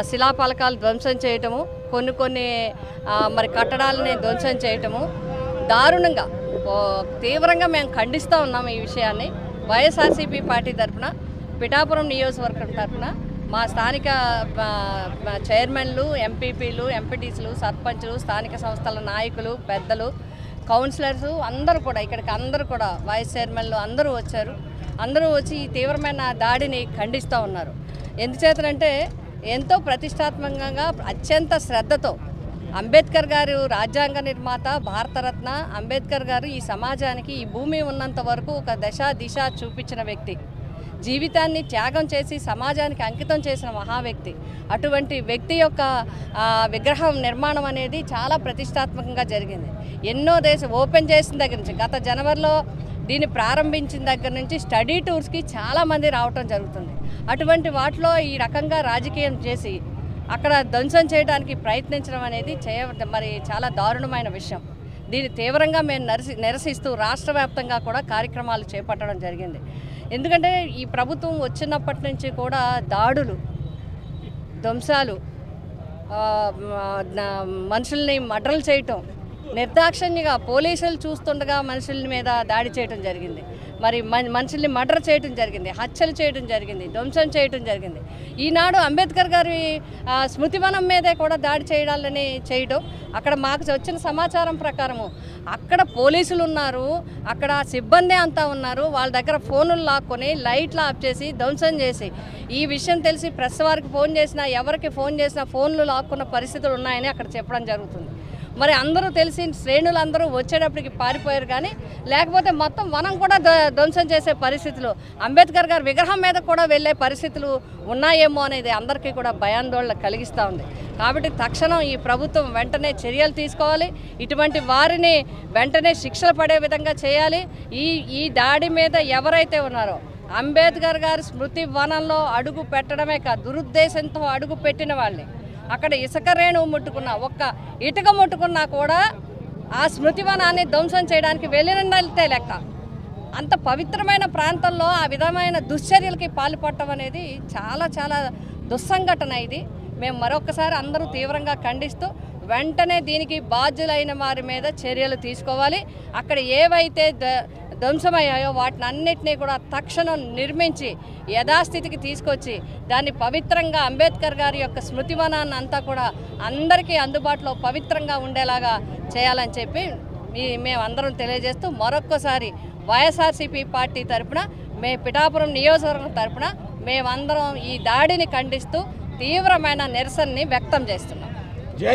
శిలాఫలకాలు ధ్వంసం చేయటము, కొన్ని మరి కట్టడాలని ధ్వంసం చేయటము దారుణంగా తీవ్రంగా మేము ఖండిస్తూ ఉన్నాము. ఈ విషయాన్ని వైఎస్ఆర్సీపీ పార్టీ తరఫున, పిఠాపురం నియోజకవర్గం తరఫున మా స్థానిక చైర్మన్లు, ఎంపీపీలు, ఎంపీటీసీలు, సర్పంచులు, స్థానిక సంస్థల నాయకులు, పెద్దలు, కౌన్సిలర్స్ ఇక్కడికి అందరూ కూడా వైస్ చైర్మన్లు అందరూ వచ్చారు. అందరూ వచ్చి ఈ తీవ్రమైన దాడిని ఖండిస్తూ ఉన్నారు. ఎందుచేతనంటే ఎంతో ప్రతిష్టాత్మకంగా అత్యంత శ్రద్ధతో అంబేద్కర్ గారు రాజ్యాంగ నిర్మాత, భారతరత్న అంబేద్కర్ గారు ఈ సమాజానికి ఈ భూమి ఉన్నంత వరకు ఒక దిశ చూపించిన వ్యక్తి, జీవితాన్ని త్యాగం చేసి సమాజానికి అంకితం చేసిన మహావ్యక్తి. అటువంటి వ్యక్తి యొక్క విగ్రహం నిర్మాణం అనేది చాలా ప్రతిష్టాత్మకంగా జరిగింది. ఎన్నో ఓపెన్ చేసిన దగ్గర నుంచి, గత జనవరిలో దీన్ని ప్రారంభించిన దగ్గర నుంచి స్టడీ టూర్స్కి చాలామంది రావటం జరుగుతుంది. అటువంటి వాటిలో ఈ రకంగా రాజకీయం చేసి అక్కడ ధ్వంసం చేయడానికి ప్రయత్నించడం అనేది మరి చాలా దారుణమైన విషయం. దీన్ని తీవ్రంగా మేము నిరసిస్తూ రాష్ట్ర వ్యాప్తంగా కూడా కార్యక్రమాలు చేపట్టడం జరిగింది. ఎందుకంటే ఈ ప్రభుత్వం వచ్చినప్పటి నుంచి కూడా దాడులు, ధ్వంసాలు, మనుషుల్ని మర్డర్లు చేయటం, నిర్దాక్షిణ్యంగా పోలీసులు చూస్తుండగా మనుషుల మీద దాడి చేయడం జరిగింది. మరి మనుషుల్ని మర్డర్ చేయడం జరిగింది, హత్యలు చేయడం జరిగింది, ధ్వంసం చేయడం జరిగింది. ఈనాడు అంబేద్కర్ గారి స్మృతివనం మీదే కూడా దాడి చేయడం అక్కడ మాకు వచ్చిన సమాచారం ప్రకారము అక్కడ పోలీసులు ఉన్నారు, అక్కడ సిబ్బంది అంతా ఉన్నారు. వాళ్ళ దగ్గర ఫోనులు లాక్కొని లైట్లు ఆఫ్ చేసి ధ్వంసం చేసి, ఈ విషయం తెలిసి ప్రెస్ వారికి ఫోన్ చేసినా, ఎవరికి ఫోన్ చేసినా ఫోన్లు లాక్కున్న పరిస్థితులు ఉన్నాయని అక్కడ చెప్పడం జరుగుతుంది. మరి అందరూ తెలిసి శ్రేణులందరూ వచ్చేటప్పటికి పారిపోయారు. కానీ లేకపోతే మొత్తం వనం కూడా ధ్వంసం చేసే పరిస్థితులు, అంబేద్కర్ గారి విగ్రహం మీద కూడా వెళ్ళే పరిస్థితులు ఉన్నాయేమో అనేది అందరికీ కూడా భయాందోళన కలిగిస్తూ ఉంది. కాబట్టి తక్షణం ఈ ప్రభుత్వం వెంటనే చర్యలు తీసుకోవాలి. ఇటువంటి వారిని వెంటనే శిక్షలు పడే విధంగా చేయాలి. ఈ దాడి మీద ఎవరైతే ఉన్నారో అంబేద్కర్ గారి స్మృతి వనంలో అడుగు పెట్టడమే కాదు, దురుద్దేశంతో అడుగు పెట్టిన వాళ్ళని, అక్కడ ఇసుక రేణువు ముట్టుకున్నా, ఒక్క ఇటుక ముట్టుకున్నా కూడా ఆ స్మృతివనాన్ని ధ్వంసం చేయడానికి వెళ్ళినట్టే లెక్క. అంత పవిత్రమైన ప్రాంతంలో ఆ విధమైన దుశ్చర్యలకి పాల్పడటం అనేది చాలా చాలా దుస్సంఘటన. ఇది మేము మరొకసారి అందరూ తీవ్రంగా ఖండిస్తూ వెంటనే దీనికి బాధ్యులైన వారి మీద చర్యలు తీసుకోవాలి. అక్కడ ఏవైతే ధ్వంసమయ్యాయో వాటిని అన్నిటినీ కూడా తక్షణం నిర్మించి యథాస్థితికి తీసుకొచ్చి దాన్ని పవిత్రంగా అంబేద్కర్ గారి యొక్క స్మృతివనాన్ని అంతా కూడా అందరికీ అందుబాటులో పవిత్రంగా ఉండేలాగా చేయాలని చెప్పి మేమందరం తెలియజేస్తూ మరొక్కసారి వైఎస్ఆర్సీపీ పార్టీ తరఫున, పిఠాపురం నియోజకవర్గం తరఫున మేమందరం ఈ దాడిని ఖండిస్తూ తీవ్రమైన నిరసనని వ్యక్తం చేస్తున్నాం.